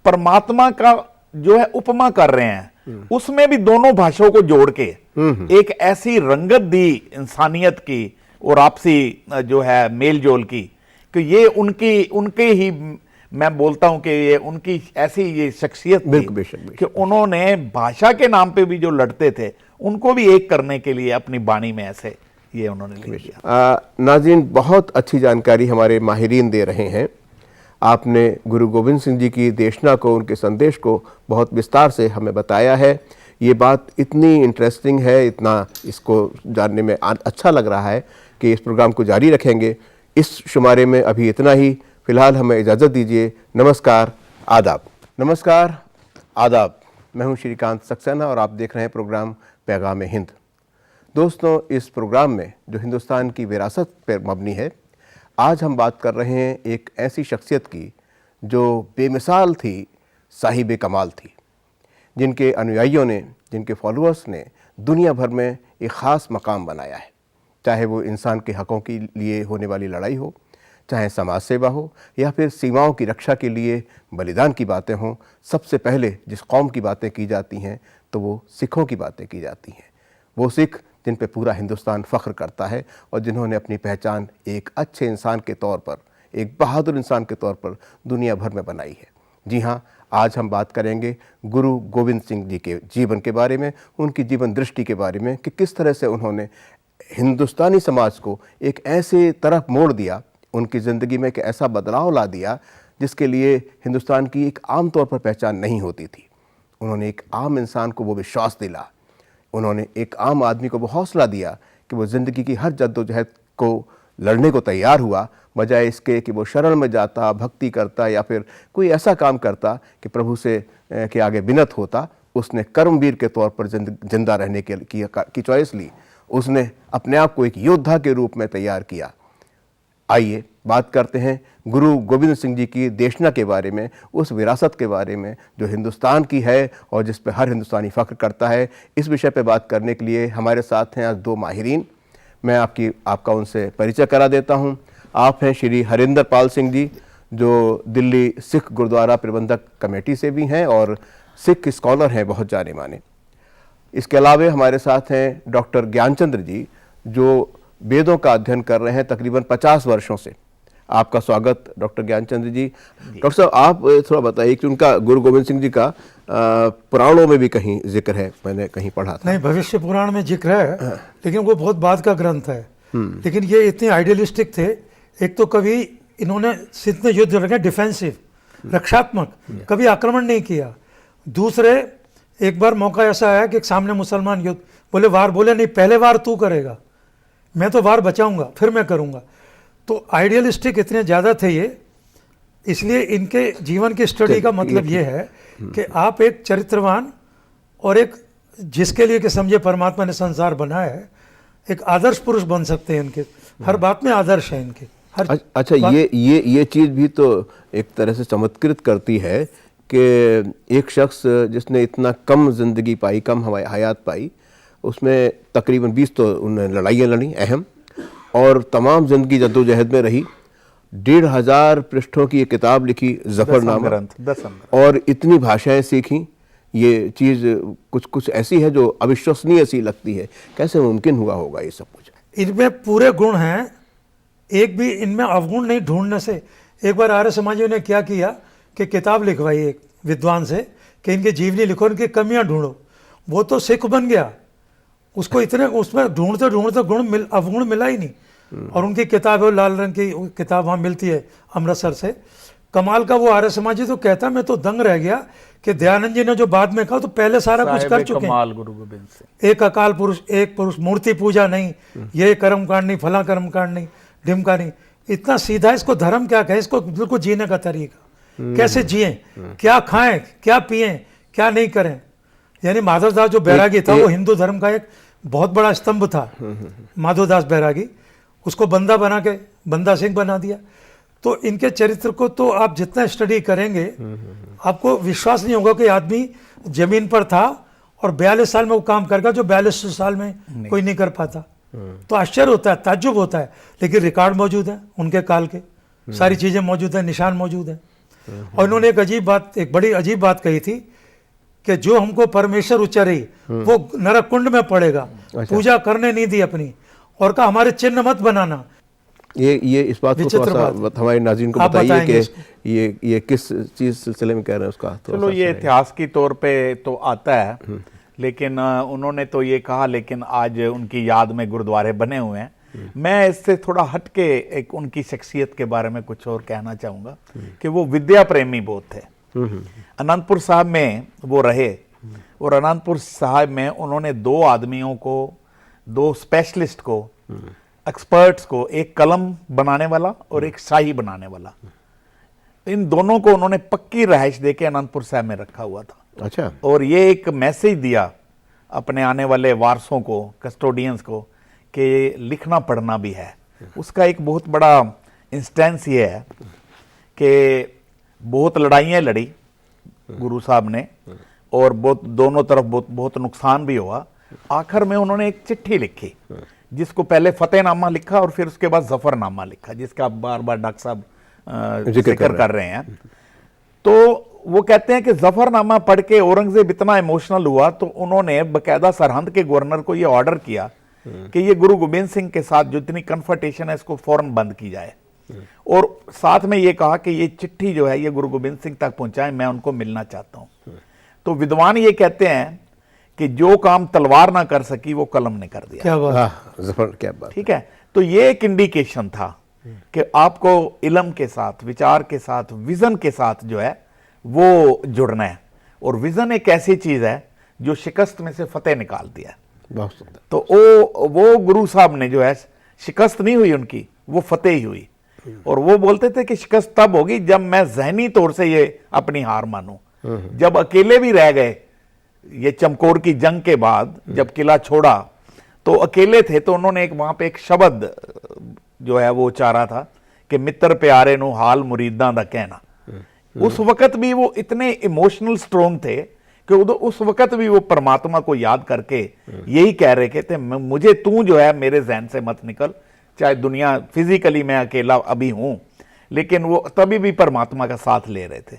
परमात्मा का जो है उपमा कर रहे हैं, उसमें भी दोनों भाषाओं को जोड़ के एक ऐसी रंगत दी इंसानियत की और आपसी जो है मेल जोल की, कि ये उनके ही मैं बोलता हूं कि ये उनकी ऐसी ये शख्सियत थी कि उन्होंने भाषा के नाम पे भी जो लड़ते थे उनको भी एक करने के लिए अपनी बाणी में ऐसे ये उन्होंने लिख दिया। नाज़रीन, बहुत अच्छी जानकारी हमारे माहिरीन दे रहे हैं। आपने गुरु गोविंद सिंह जी की देशना को, उनके संदेश को बहुत विस्तार से हमें बताया है। ये बात इतनी इंटरेस्टिंग है, इतना इसको जानने में अच्छा लग रहा है कि इस प्रोग्राम को जारी रखेंगे। इस शुमारे में अभी इतना ही। फ़िलहाल हमें इजाज़त दीजिए। नमस्कार, आदाब। नमस्कार, आदाब। मैं हूं श्रीकांत सक्सेना और आप देख रहे हैं प्रोग्राम पैगाम हिंद। दोस्तों, इस प्रोग्राम में जो हिंदुस्तान की विरासत पर मबनी है, आज हम बात कर रहे हैं एक ऐसी शख्सियत की जो बेमिसाल थी, साहिब कमाल थी, जिनके अनुयायियों ने, जिनके फॉलोअर्स ने दुनिया भर में एक ख़ास मकाम बनाया है। चाहे वो इंसान के हक़ों के लिए होने वाली लड़ाई हो, चाहे समाज सेवा हो, या फिर सीमाओं की रक्षा के लिए बलिदान की बातें हों, सबसे पहले जिस कौम की बातें की जाती हैं तो वो सिखों की बातें की जाती हैं। वो सिख जिन पे पूरा हिंदुस्तान फ़ख्र करता है और जिन्होंने अपनी पहचान एक अच्छे इंसान के तौर पर, एक बहादुर इंसान के तौर पर दुनिया भर में बनाई है। जी हाँ, आज हम बात करेंगे गुरु गोविंद सिंह जी के जीवन के बारे में, उनकी जीवन दृष्टि के बारे में कि किस तरह से उन्होंने हिंदुस्तानी समाज को एक ऐसे तरफ मोड़ दिया, उनकी ज़िंदगी में एक ऐसा बदलाव ला दिया जिसके लिए हिंदुस्तान की एक आम तौर पर पहचान नहीं होती थी। उन्होंने एक आम इंसान को वो विश्वास दिला, उन्होंने एक आम आदमी को वो हौसला दिया कि वो ज़िंदगी की हर जद्दोजहद को लड़ने को तैयार हुआ, बजाय इसके कि वो शरण में जाता, भक्ति करता या फिर कोई ऐसा काम करता कि प्रभु से के आगे विनत होता। उसने कर्मवीर के तौर पर जिंदा रहने की चॉइस ली। उसने अपने आप को एक योद्धा के रूप में तैयार किया। आइए बात करते हैं गुरु गोविंद सिंह जी की देशना के बारे में, उस विरासत के बारे में जो हिंदुस्तान की है और जिस पर हर हिंदुस्तानी फ़ख्र करता है। इस विषय पे बात करने के लिए हमारे साथ हैं आज दो माहिरीन। मैं आपका उनसे परिचय करा देता हूं। आप हैं श्री हरिंदर पाल सिंह जी, जो दिल्ली सिख गुरुद्वारा प्रबंधक कमेटी से भी हैं और सिख स्कॉलर हैं बहुत जाने माने। इसके अलावा हमारे साथ हैं डॉक्टर ज्ञानचंद्र जी, जो वेदों का अध्ययन कर रहे हैं तकरीबन 50 वर्षों से। आपका स्वागत डॉक्टर ज्ञानचंद्र जी। डॉक्टर साहब, आप थोड़ा बताइए कि उनका गुरु गोविंद सिंह जी का पुराणों में भी कहीं जिक्र है, मैंने कहीं पढ़ा था। नहीं, भविष्य पुराण में जिक्र है, लेकिन वो बहुत बाद का ग्रंथ है। लेकिन ये इतने आइडियलिस्टिक थे। एक तो कभी इन्होंने जितने युद्ध लड़े डिफेंसिव, रक्षात्मक, कभी आक्रमण नहीं किया। दूसरे, एक बार मौका ऐसा आया कि सामने मुसलमान युद्ध, बोले वार, बोले नहीं पहले वार तू करेगा, मैं तो वार बचाऊंगा फिर मैं करूंगा। तो आइडियलिस्टिक इतने ज़्यादा थे ये, इसलिए इनके जीवन की स्टडी का मतलब ये है कि आप एक चरित्रवान और एक जिसके लिए कि समझे परमात्मा ने संसार बनाया है, एक आदर्श पुरुष बन सकते हैं। इनके हर बात में आदर्श है इनके हर। अच्छा, ये चीज़ भी तो एक तरह से चमत्कृत करती है कि एक शख्स जिसने इतना कम जिंदगी पाई, कम हयात पाई, उसमें तकरीबन 20 तो उन्होंने लड़ाइयाँ लड़ी अहम, और तमाम ज़िंदगी जद्दोजहद में रही। 1500 पृष्ठों की ये किताब लिखी, ज़फ़रनामा, और इतनी भाषाएं सीखी। ये चीज़ कुछ ऐसी है जो अविश्वसनीय सी लगती है। कैसे मुमकिन हुआ होगा ये सब कुछ? इनमें पूरे गुण हैं, एक भी इनमें अवगुण नहीं ढूंढने से। एक बार आर्य समाजियों ने क्या किया कि किताब लिखवाई एक विद्वान से कि इनकी जीवनी लिखो, इनकी कमियां ढूंढो। वो तो सिख बन गया, उसको इतने उसमें ढूंढते ढूंढते अवगुण मिला ही नहीं। और उनकी किताब है, लाल रंग की किताब वहाँ मिलती है अमृतसर से। कमाल का वो आर्य समाजी तो कहता, मैं तो दंग रह गया कि दयानंद जी ने जो बाद में कहा तो पहले सारा कुछ कर चुके हैं। गुरु गोविंद सिंह, एक अकाल पुरुष, एक पुरुष, मूर्ति पूजा नहीं, ये कर्म कांड नहीं, फला कर्म कांड नहीं, ढिमका नहीं। इतना सीधा, इसको धर्म क्या कहे, इसको बिल्कुल जीने का तरीका, कैसे जिए, क्या खाएं, क्या पिए, क्या नहीं करें। यानी माधवदास जो बैरागी था, वो हिंदू धर्म का एक बहुत बड़ा स्तंभ था। माधवदास बैरागी, उसको बंदा सिंह बना दिया। तो इनके चरित्र को तो आप जितना स्टडी करेंगे आपको विश्वास नहीं होगा कि आदमी जमीन पर था और 42 साल में वो काम करेगा जो 42 साल में कोई नहीं कर पाता। तो आश्चर्य होता है, ताज्जुब होता है। लेकिन रिकॉर्ड मौजूद है उनके काल के, सारी चीज़ें मौजूद हैं, निशान मौजूद हैं। और इन्होंने एक बड़ी अजीब बात कही थी कि जो हमको परमेश्वर उच्चारी वो नरक कुंड में पड़ेगा। पूजा करने नहीं दी अपनी, और कहा हमारे चिन्ह मत बनाना। ये इस बात को थोड़ा सा हमारे नाज़रीन को बताइए कि ये किस चीज़ सिलसिले में कह रहे हैं उसका। चलो, ये इतिहास की तौर पे तो आता है, लेकिन उन्होंने तो ये कहा, लेकिन आज उनकी याद में गुरुद्वारे बने हुए हैं। मैं इससे थोड़ा हटके एक उनकी शख्सियत के बारे में कुछ और कहना चाहूँगा कि वो विद्या प्रेमी बहुत थे। अनंतपुर साहब में वो रहे, और अनंतपुर साहब में उन्होंने दो आदमियों को, दो स्पेशलिस्ट को, एक्सपर्ट्स को, एक कलम बनाने वाला और एक शाही बनाने वाला, इन दोनों को उन्होंने पक्की रहाइश देके अनंतपुर साहब में रखा हुआ था। अच्छा। और ये एक मैसेज दिया अपने आने वाले वारसों को, कस्टोडियंस को, कि लिखना पढ़ना भी है। उसका एक बहुत बड़ा इंस्टेंस ये है कि बहुत लड़ाइयाँ लड़ी गुरु साहब ने, और बहुत दोनों तरफ बहुत नुकसान भी हुआ। आखिर में उन्होंने एक चिट्ठी लिखी, जिसको पहले फतेहनामा लिखा और फिर उसके बाद जफरनामा लिखा, जिसका बार बार डॉक्टर साहब जिक्र कर रहे हैं। तो वो कहते हैं कि जफरनामा पढ़ के औरंगजेब इतना इमोशनल हुआ तो उन्होंने बकायदा सरहंद के गवर्नर को ये ऑर्डर किया कि ये गुरु गोबिंद सिंह के साथ जो इतनी कन्फ्रंटेशन है इसको फौरन बंद की जाए, और साथ में ये कहा कि ये चिट्ठी जो है ये गुरु गोबिंद सिंह तक पहुंचाएं, मैं उनको मिलना चाहता हूं। तो विद्वान ये कहते हैं कि जो काम तलवार ना कर सकी वो कलम ने कर दिया। क्या बात। हाँ, जफर, क्या बात। ठीक है, तो ये एक इंडिकेशन था कि आपको इल्म के साथ, विचार के साथ, विजन के साथ जो है वो जुड़ना है, और विजन एक ऐसी चीज है जो शिकस्त में से फतेह निकालती है। बहुत सुंदर। तो वो गुरु साहब ने जो है, शिकस्त नहीं हुई उनकी, वो फतेह ही हुई। और वो बोलते थे कि शिकस्त तब होगी जब मैं जहनी तौर से ये अपनी हार मानूं। जब अकेले भी रह गए, ये चमकौर की जंग के बाद जब किला छोड़ा तो अकेले थे, तो उन्होंने एक वहां पे एक शब्द जो है वो उचारा था कि मित्र प्यारे नु हाल मुरीदां दा कहना। उस वक्त भी वो इतने इमोशनल स्ट्रोंग थे कि उस वक्त भी वो परमात्मा को याद करके यही कह रहे थे, मुझे तू जो है मेरे जहन से मत निकल, चाहे दुनिया फिजिकली मैं अकेला अभी हूं, लेकिन वो तभी भी परमात्मा का साथ ले रहे थे।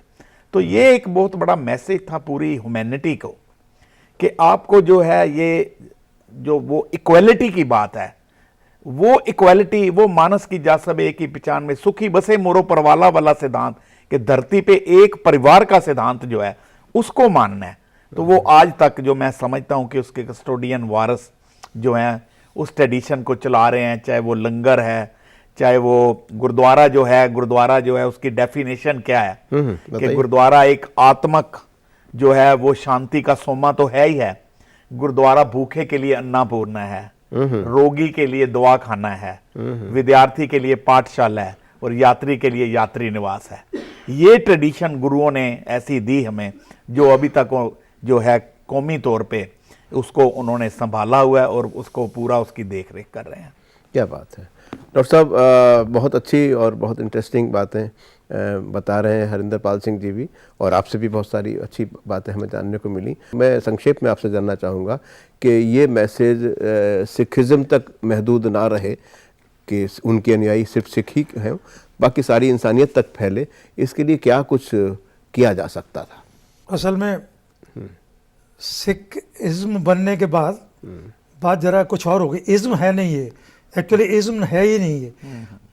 तो ये एक बहुत बड़ा मैसेज था पूरी ह्यूमैनिटी को कि आपको जो है ये जो वो इक्वालिटी की बात है, वो इक्वालिटी, वो मानस की जा सब एक ही पहचान में, सुखी बसे मोरो परवाला वाला सिद्धांत कि धरती पे एक परिवार का सिद्धांत जो है उसको मानना है। तो वो आज तक जो मैं समझता हूं कि उसके कस्टोडियन वारस जो हैं उस ट्रेडिशन को चला रहे हैं, चाहे वो लंगर है, चाहे वो गुरुद्वारा जो है, गुरुद्वारा जो है उसकी डेफिनेशन क्या है कि गुरुद्वारा एक आत्मक जो है वो शांति का सोमा तो है ही है। गुरुद्वारा भूखे के लिए अन्नपूर्णा है, रोगी के लिए दवा खाना है, विद्यार्थी के लिए पाठशाला है, और यात्री के लिए यात्री निवास है। ये ट्रेडिशन गुरुओं ने ऐसी दी हमें, जो अभी तक जो है कौमी तौर पे उसको उन्होंने संभाला हुआ है और उसको पूरा उसकी देख रेख कर रहे हैं। क्या बात है डॉक्टर साहब, बहुत अच्छी और बहुत इंटरेस्टिंग बातें बता रहे हैं हरिंदर पाल सिंह जी भी, और आपसे भी बहुत सारी अच्छी बातें हमें जानने को मिली। मैं संक्षेप में आपसे जानना चाहूँगा कि ये मैसेज सिखिज़्म तक महदूद ना रहे कि उनके अनुयायी सिर्फ सिख ही हैं, बाकी सारी इंसानियत तक फैले, इसके लिए क्या कुछ किया जा सकता था? असल में सिख इज्म बनने के बाद बात जरा कुछ और हो गई। इज्म है नहीं, ये एक्चुअली इज्म है ही नहीं, ये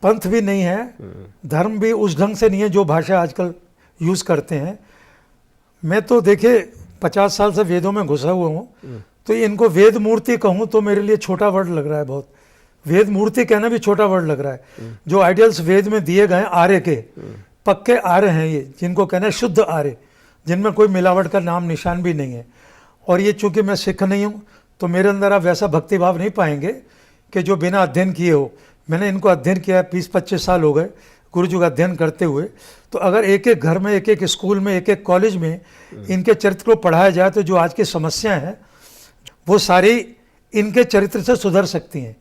पंथ भी नहीं है, धर्म भी उस ढंग से नहीं है जो भाषा आजकल यूज़ करते हैं। मैं तो देखिए 50 साल से वेदों में घुसा हुआ हूँ, तो इनको वेद मूर्ति कहूँ तो मेरे लिए छोटा वर्ड लग रहा है बहुत। वेद मूर्ति कहना भी छोटा वर्ड लग रहा है। जो आइडियल्स वेद में दिए गए आर्य के, पक्के आर्य हैं ये, जिनको कहना है शुद्ध आर्य, जिनमें कोई मिलावट का नाम निशान भी नहीं है। और ये चूंकि मैं सिख नहीं हूँ तो मेरे अंदर आप वैसा भक्तिभाव नहीं पाएंगे कि जो बिना अध्ययन किए हो। मैंने इनको अध्ययन किया है, 20-25 साल हो गए गुरु जी का अध्ययन करते हुए। तो अगर एक एक घर में, एक एक स्कूल में, एक एक कॉलेज में इनके चरित्र को पढ़ाया जाए तो जो आज की समस्याएं हैं वो सारी इनके चरित्र से सुधर सकती हैं,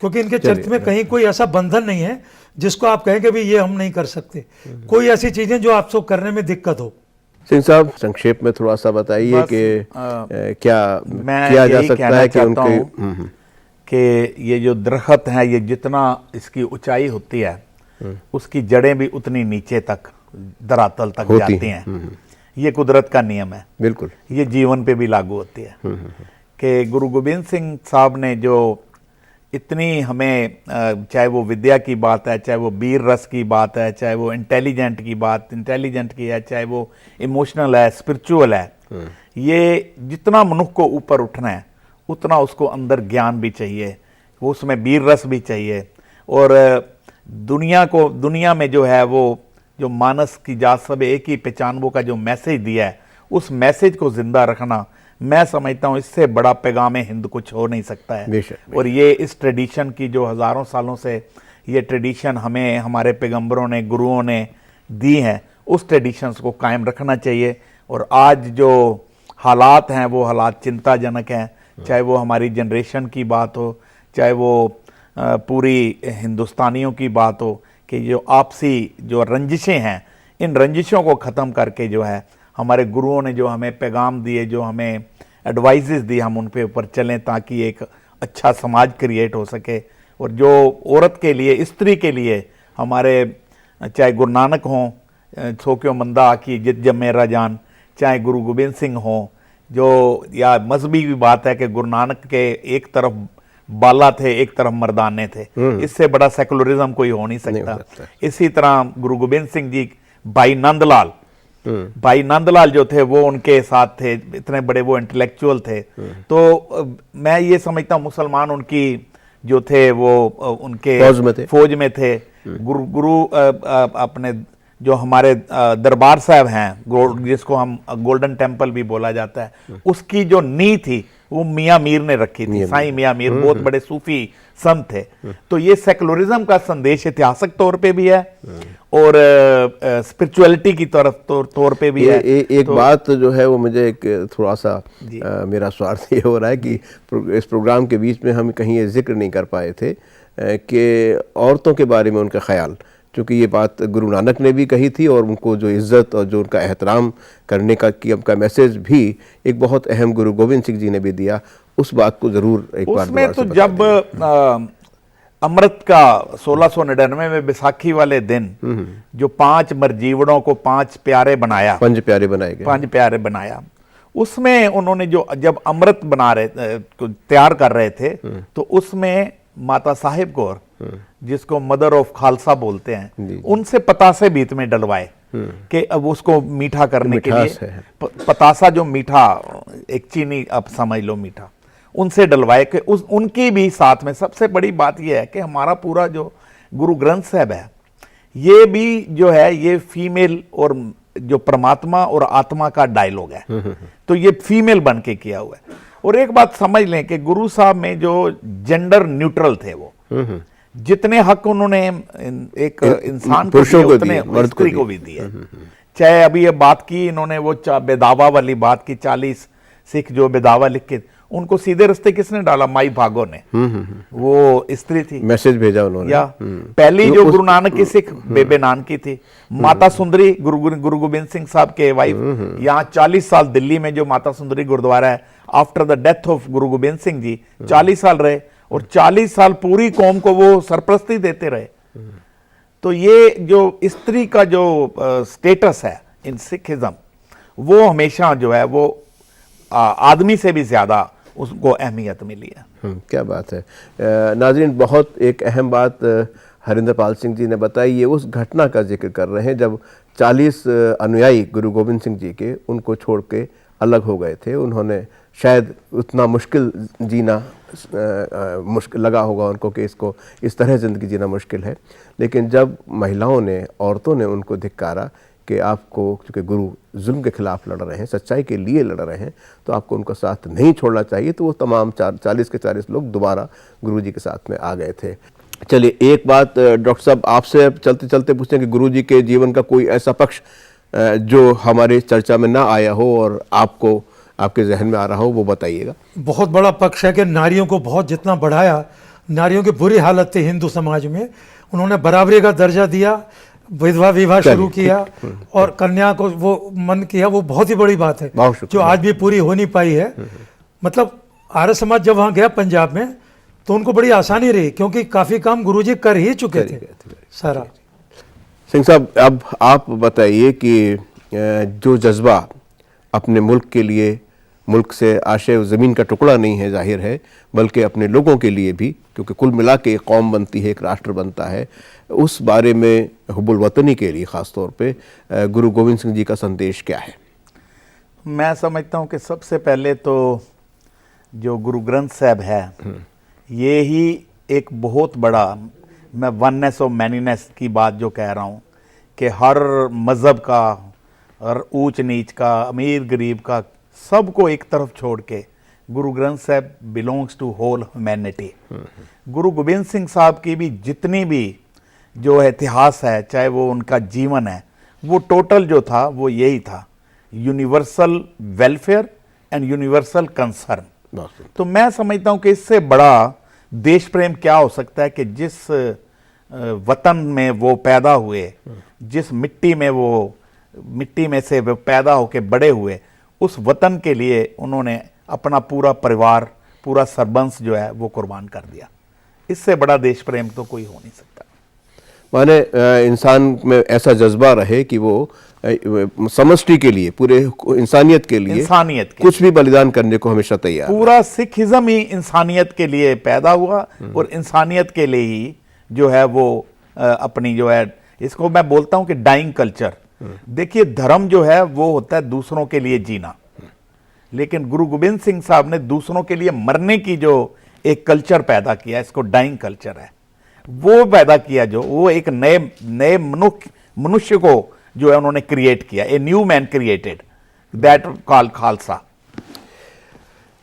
क्योंकि इनके चरित्र में कहीं कोई ऐसा बंधन नहीं है जिसको आप कहें कि भाई ये हम नहीं कर सकते। कोई ऐसी चीजें जो आपको करने में दिक्कत हो। सिंह साहब, संक्षेप में थोड़ा सा बताइए कि क्या किया जा सकता है कि उनके कि ये जो दरख्त है, ये जितना इसकी ऊंचाई होती है उसकी जड़ें भी उतनी नीचे तक धरातल तक जाती हैं। ये कुदरत का नियम है, बिल्कुल। ये जीवन पे भी लागू होती है कि गुरु गोबिंद सिंह साहब ने जो इतनी हमें, चाहे वो विद्या की बात है, चाहे वो वीर रस की बात है, चाहे वो इंटेलिजेंट की है, चाहे वो इमोशनल है, स्पिरिचुअल है, ये जितना मनुष्य को ऊपर उठना है उतना उसको अंदर ज्ञान भी चाहिए, वो उसमें वीर रस भी चाहिए। और दुनिया में जो है वो जो मानस की जात सब एक ही पहचान, वो का जो मैसेज दिया है, उस मैसेज को जिंदा रखना, मैं समझता हूँ इससे बड़ा पैगाम हिंद कुछ हो नहीं सकता है। बेशक। और ये इस ट्रेडिशन की जो हज़ारों सालों से ये ट्रेडिशन हमें हमारे पैगंबरों ने, गुरुओं ने दी है, उस ट्रेडिशंस को कायम रखना चाहिए। और आज जो हालात हैं वो हालात चिंताजनक हैं, चाहे वो हमारी जनरेशन की बात हो, चाहे वो पूरी हिंदुस्तानियों की बात हो, कि जो आपसी जो रंजिशें हैं, इन रंजिशों को ख़त्म करके जो है हमारे गुरुओं ने जो हमें पैगाम दिए, जो हमें एडवाइजेस दी, हम उन पे ऊपर चलें ताकि एक अच्छा समाज क्रिएट हो सके। और जो औरत के लिए, स्त्री के लिए हमारे चाहे गुरु नानक हों सो क्यों मंदा आकी जित जब मेरा जान, चाहे गुरु गोबिंद सिंह हो, जो या मजहबी भी बात है कि गुरु नानक के एक तरफ बाला थे एक तरफ मर्दाने थे, इससे बड़ा सेकुलरिज्म कोई हो नहीं सकता। इसी तरह गुरु गोबिंद सिंह जी भाई नंदलाल जो थे वो उनके साथ थे, इतने बड़े वो इंटेलेक्चुअल थे। तो मैं ये समझता हूँ मुसलमान उनकी जो थे वो उनके फौज में थे। गुरु अपने जो हमारे दरबार साहब हैं, जिसको हम गोल्डन टेम्पल भी बोला जाता है, उसकी जो नींव थी वो मियाँ मीर ने रखी थी। साईं मियाँ मीर बहुत बड़े सूफी संत थे। तो ये सेकुलरिज्म का संदेश ऐतिहासिक तौर पे भी है और स्पिरिचुअलिटी की तरफ तौर पे भी है। एक बात जो है वो मुझे एक थोड़ा सा मेरा स्वार्थ ये हो रहा है कि इस प्रोग्राम के बीच में हम कहीं ये जिक्र नहीं कर पाए थे कि औरतों के बारे में उनका ख्याल, क्योंकि ये बात गुरु नानक ने भी कही थी और उनको जो इज़्ज़त और जो उनका एहतराम करने का मैसेज भी एक बहुत अहम गुरु गोविंद सिंह जी ने भी दिया। उस बात को ज़रूर एक बार उसमें तो जब अमृत का 1699 में बैसाखी वाले दिन जो 5 मरजीवड़ों को 5 प्यारे बनाया, 5 प्यारे बनाए गए, 5 प्यारे बनाया, उसमें उन्होंने जो जब अमृत बना रहे तैयार कर रहे थे तो उसमें माता साहिब कौर, जिसको मदर ऑफ खालसा बोलते हैं, उनसे पतासे बीच में डलवाए कि अब उसको मीठा करने के लिए पतासा जो मीठा, एक चीनी आप समझ लो मीठा, उनसे डलवाए कि उनकी भी साथ में। सबसे बड़ी बात यह है कि हमारा पूरा जो गुरु ग्रंथ साहब है ये भी जो है ये फीमेल और जो परमात्मा और आत्मा का डायलॉग है, तो ये फीमेल बन के किया हुआ है। और एक बात समझ लें कि गुरु साहब में जो जेंडर न्यूट्रल थे, वो जितने हक उन्होंने एक इंसान को दिए उतने स्त्री को भी दिए। चाहे अभी ये बात की इन्होंने वो बेदावा वाली बात की, 40 सिख जो बेदावा लिख के, उनको सीधे रास्ते किसने डाला? माई भागो ने, वो स्त्री थी, मैसेज भेजा उन्होंने। या पहली जो गुरु नानक की सिख बेबे नानकी थी, माता सुंदरी गुरु गोबिंद सिंह साहब के वाइफ। यहाँ 40 साल दिल्ली में जो माता सुंदरी गुरुद्वारा है, after the death of Guru Gobind Singh ji 40 साल रहे और 40 साल पूरी कौम को वो सरपरस्ती देते रहे। तो ये जो स्त्री का जो स्टेटस है इन सिखिज्म, वो हमेशा जो है वो आदमी से भी ज्यादा उसको अहमियत मिली है। क्या बात है। नाज़रीन, बहुत एक अहम बात हरिंदर पाल सिंह जी ने बताई। ये उस घटना का जिक्र कर रहे हैं जब 40 अनुयायी गुरु गोविंद सिंह जी के उनको छोड़ के अलग हो गए थे। उन्होंने शायद उतना मुश्किल जीना मुश्किल लगा होगा उनको कि इसको इस तरह ज़िंदगी जीना मुश्किल है, लेकिन जब महिलाओं ने, औरतों ने उनको धिक्कारा कि आपको, क्योंकि गुरु जुल्म के खिलाफ लड़ रहे हैं, सच्चाई के लिए लड़ रहे हैं, तो आपको उनका साथ नहीं छोड़ना चाहिए, तो वो तमाम 40 के 40 लोग दोबारा गुरु जी के साथ में आ गए थे। चलिए, एक बात डॉक्टर साहब आपसे चलते चलते पूछते हैं कि गुरु जी के जीवन का कोई ऐसा पक्ष जो हमारे चर्चा में ना आया हो और आपको आपके जहन में आ रहा हो, वो बताइएगा। बहुत बड़ा पक्ष है कि नारियों को बहुत जितना बढ़ाया, नारियों की बुरी हालत थी हिंदू समाज में, उन्होंने बराबरी का दर्जा दिया, विधवा विवाह शुरू किया और कन्या को वो मन किया, वो बहुत ही बड़ी बात है जो आज भी पूरी हो नहीं पाई है। मतलब आर्य समाज जब वहाँ गया पंजाब में तो उनको बड़ी आसानी रही, क्योंकि काफ़ी काम गुरुजी कर ही चुके थे सारा। सिंह साहब, अब आप बताइए कि जो जज्बा अपने मुल्क के लिए, मुल्क से आशय ज़मीन का टुकड़ा नहीं है जाहिर है, बल्कि अपने लोगों के लिए भी, क्योंकि कुल मिला के एक कौम बनती है, एक राष्ट्र बनता है, उस बारे में हुब्बुल वतनी के लिए ख़ास तौर पे गुरु गोविंद सिंह जी का संदेश क्या है? मैं समझता हूँ कि सबसे पहले तो जो गुरु ग्रंथ साहब है, ये ही एक बहुत बड़ा, मैं वननेस ऑफ मैनीनेस की बात जो कह रहा हूँ कि हर मज़हब का, हर ऊंच नीच का, अमीर गरीब का, सबको एक तरफ छोड़ के गुरु ग्रंथ साहब belongs to whole humanity. Guru Gobind Singh साहब की भी जितनी भी जो इतिहास है, चाहे वो उनका जीवन है, वो टोटल जो था वो यही था, universal welfare and universal concern. तो मैं समझता हूँ कि इससे बड़ा देश प्रेम क्या हो सकता है कि जिस वतन में वो पैदा हुए, जिस मिट्टी में से वो पैदा होके बड़े हुए, उस वतन के लिए उन्होंने अपना पूरा परिवार, पूरा सरबंस जो है वो कुर्बान कर दिया। इससे बड़ा देश प्रेम तो कोई हो नहीं सकता। माने इंसान में ऐसा जज्बा रहे कि वो समष्टि के लिए, पूरे इंसानियत के लिए कुछ भी बलिदान करने को हमेशा तैयार। पूरा सिखिज्म ही इंसानियत के लिए पैदा हुआ और इंसानियत के लिए ही जो है वो अपनी जो है, इसको मैं बोलता हूं कि डाइंग कल्चर। देखिए धर्म जो है वो होता है दूसरों के लिए जीना, लेकिन गुरु गोविंद सिंह साहब ने दूसरों के लिए मरने की जो एक कल्चर पैदा किया, इसको डाइंग कल्चर है, वो पैदा किया, जो वो एक नए मनुष्य को जो है उन्होंने क्रिएट किया, a new man created, that call Khalsa.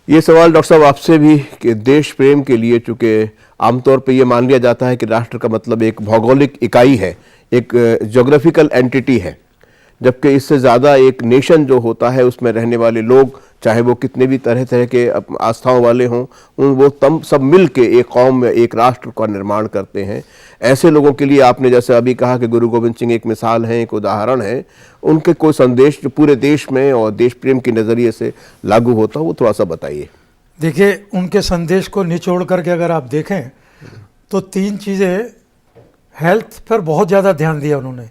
ये सवाल डॉक्टर साहब आपसे भी कि देश प्रेम के लिए, चूंकि आमतौर पे ये मान लिया जाता है कि राष्ट्र का मतलब एक भौगोलिक इकाई है, एक ज्योग्राफिकल एंटिटी है, जबकि इससे ज़्यादा एक नेशन जो होता है उसमें रहने वाले लोग, चाहे वो कितने भी तरह तरह के आस्थाओं वाले हों, वो सब मिल के एक कौम में एक राष्ट्र का निर्माण करते हैं। ऐसे लोगों के लिए आपने जैसे अभी कहा कि गुरु गोविंद सिंह एक मिसाल हैं, एक उदाहरण है, उनके कोई संदेश जो पूरे देश में और देश प्रेम के नज़रिए से लागू होता हो, वो थोड़ा सा बताइए। देखिए, उनके संदेश को निचोड़ करके अगर आप देखें तो 3 चीज़ें, हेल्थ पर बहुत ज़्यादा ध्यान दिया उन्होंने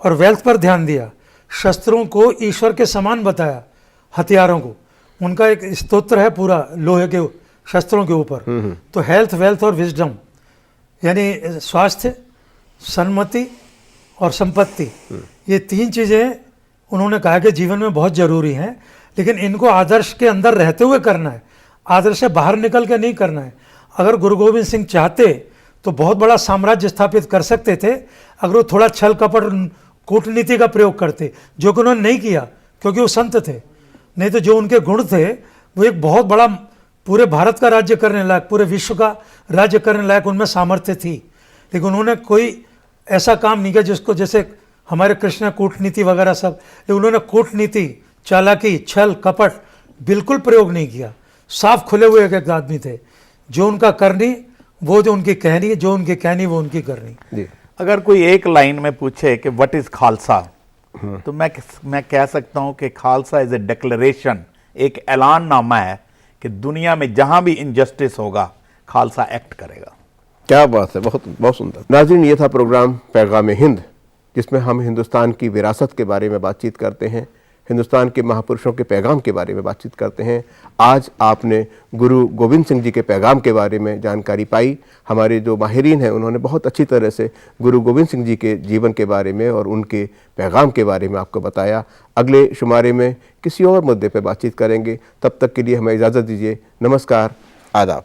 और वेल्थ पर ध्यान दिया, शस्त्रों को ईश्वर के समान बताया, हथियारों को, उनका एक स्तोत्र है पूरा लोहे के शस्त्रों के ऊपर। तो हेल्थ, वेल्थ और विजडम, यानी स्वास्थ्य, सन्मति और संपत्ति, ये 3 चीज़ें उन्होंने कहा कि जीवन में बहुत ज़रूरी हैं, लेकिन इनको आदर्श के अंदर रहते हुए करना है, आदर्श से बाहर निकल के नहीं करना है। अगर गुरु गोविंद सिंह चाहते तो बहुत बड़ा साम्राज्य स्थापित कर सकते थे, अगर वो थोड़ा छल कपट कूटनीति का प्रयोग करते, जो कि उन्होंने नहीं किया क्योंकि वो संत थे। नहीं तो जो उनके गुण थे, वो एक बहुत बड़ा पूरे भारत का राज्य करने लायक, पूरे विश्व का राज्य करने लायक उनमें सामर्थ्य थी, लेकिन उन्होंने कोई ऐसा काम नहीं किया जिसको, जैसे हमारे कृष्ण कूटनीति वगैरह सब, लेकिन उन्होंने कूटनीति, चालाकी, छल कपट बिल्कुल प्रयोग नहीं किया। साफ खुले हुए एक आदमी थे, जो उनका करनी वो जो उनकी कहनी, जो उनकी कहनी वो उनकी करनी। अगर कोई एक लाइन में पूछे कि व्हाट इज खालसा, तो मैं कह सकता हूं कि खालसा इज ए डिक्लेरेशन, एक ऐलाननामा है कि दुनिया में जहां भी इनजस्टिस होगा खालसा एक्ट करेगा। क्या बात है, बहुत बहुत सुंदर। नाज़रीन, ये था प्रोग्राम पैगाम हिंद, जिसमें हम हिंदुस्तान की विरासत के बारे में बातचीत करते हैं, हिंदुस्तान के महापुरुषों के पैगाम के बारे में बातचीत करते हैं। आज आपने गुरु गोविंद सिंह जी के पैगाम के बारे में जानकारी पाई। हमारे जो माहिरीन हैं उन्होंने बहुत अच्छी तरह से गुरु गोविंद सिंह जी के जीवन के बारे में और उनके पैगाम के बारे में आपको बताया। अगले शुमारे में किसी और मुद्दे पर बातचीत करेंगे, तब तक के लिए हमें इजाज़त दीजिए। नमस्कार, आदाब।